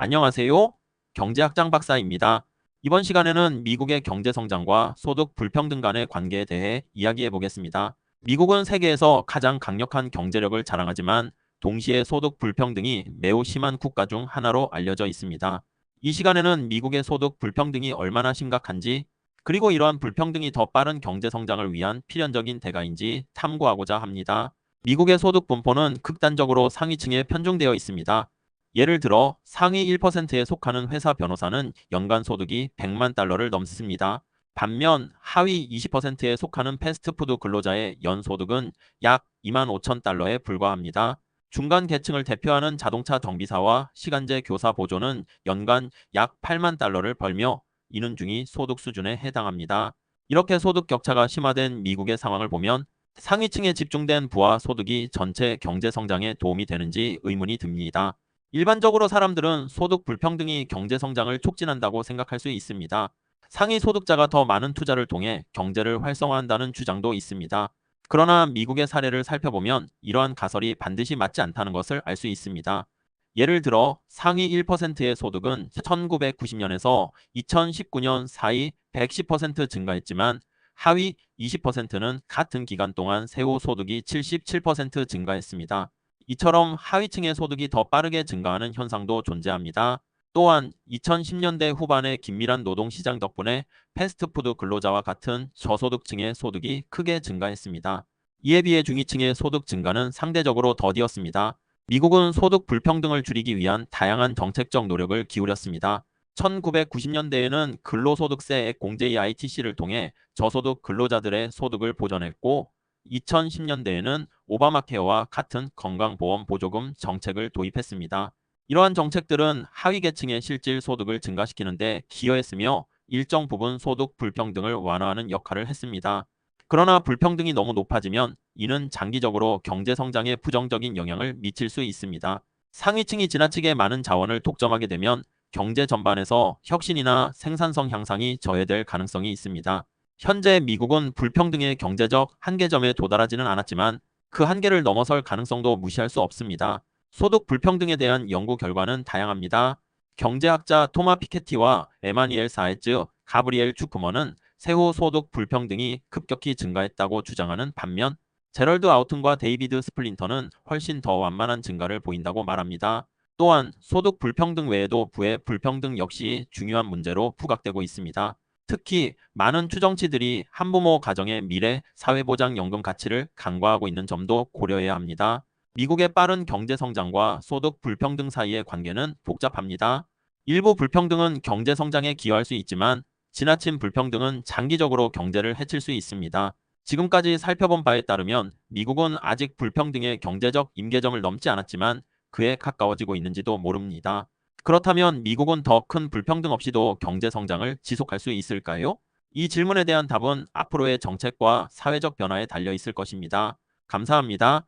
안녕하세요. 경제학장 박사입니다. 이번 시간에는 미국의 경제 성장과 소득 불평등 간의 관계에 대해 이야기해 보겠습니다. 미국은 세계에서 가장 강력한 경제력을 자랑하지만 동시에 소득 불평등이 매우 심한 국가 중 하나로 알려져 있습니다. 이 시간에는 미국의 소득 불평등이 얼마나 심각한지, 그리고 이러한 불평등이 더 빠른 경제 성장을 위한 필연적인 대가인지 탐구하고자 합니다. 미국의 소득 분포는 극단적으로 상위층에 편중되어 있습니다. 예를 들어 상위 1%에 속하는 회사 변호사는 연간 소득이 100만 달러를 넘습니다. 반면 하위 20%에 속하는 패스트푸드 근로자의 연소득은 약 2만 5천 달러에 불과합니다. 중간 계층을 대표하는 자동차 정비사와 시간제 교사 보조는 연간 약 8만 달러를 벌며 이는 중위 소득 수준에 해당합니다. 이렇게 소득 격차가 심화된 미국의 상황을 보면 상위층에 집중된 부와 소득이 전체 경제 성장에 도움이 되는지 의문이 듭니다. 일반적으로 사람들은 소득 불평등이 경제 성장을 촉진한다고 생각할 수 있습니다. 상위 소득자가 더 많은 투자를 통해 경제를 활성화한다는 주장도 있습니다. 그러나 미국의 사례를 살펴보면 이러한 가설이 반드시 맞지 않다는 것을 알 수 있습니다. 예를 들어 상위 1%의 소득은 1990년에서 2019년 사이 110% 증가했지만 하위 20%는 같은 기간 동안 세후 소득이 77% 증가했습니다. 이처럼 하위층의 소득이 더 빠르게 증가하는 현상도 존재합니다. 또한 2010년대 후반의 긴밀한 노동시장 덕분에 패스트푸드 근로자와 같은 저소득층의 소득이 크게 증가했습니다. 이에 비해 중위층의 소득 증가는 상대적으로 더디었습니다. 미국은 소득 불평등을 줄이기 위한 다양한 정책적 노력을 기울였습니다. 1990년대에는 근로소득세 공제 EITC를 통해 저소득 근로자들의 소득을 보전했고 2010년대에는 오바마케어와 같은 건강보험 보조금 정책을 도입했습니다. 이러한 정책들은 하위 계층의 실질 소득을 증가시키는데 기여했으며 일정 부분 소득 불평등을 완화하는 역할을 했습니다. 그러나 불평등이 너무 높아지면 이는 장기적으로 경제 성장에 부정적인 영향을 미칠 수 있습니다. 상위층이 지나치게 많은 자원을 독점하게 되면 경제 전반에서 혁신이나 생산성 향상이 저해될 가능성이 있습니다. 현재 미국은 불평등의 경제적 한계점에 도달하지는 않았지만 그 한계를 넘어설 가능성도 무시할 수 없습니다. 소득 불평등에 대한 연구 결과는 다양합니다. 경제학자 토마 피케티와 에마니엘 사에즈, 가브리엘 추크먼은 세후 소득 불평등이 급격히 증가했다고 주장하는 반면 제럴드 아우튼과 데이비드 스플린터는 훨씬 더 완만한 증가를 보인다고 말합니다. 또한 소득 불평등 외에도 부의 불평등 역시 중요한 문제로 부각되고 있습니다. 특히 많은 추정치들이 한부모 가정의 미래 사회보장연금 가치를 간과하고 있는 점도 고려해야 합니다. 미국의 빠른 경제 성장과 소득 불평등 사이의 관계는 복잡합니다. 일부 불평등은 경제 성장에 기여할 수 있지만 지나친 불평등은 장기적으로 경제를 해칠 수 있습니다. 지금까지 살펴본 바에 따르면 미국은 아직 불평등의 경제적 임계점을 넘지 않았지만 그에 가까워지고 있는지도 모릅니다. 그렇다면 미국은 더 큰 불평등 없이도 경제 성장을 지속할 수 있을까요? 이 질문에 대한 답은 앞으로의 정책과 사회적 변화에 달려 있을 것입니다. 감사합니다.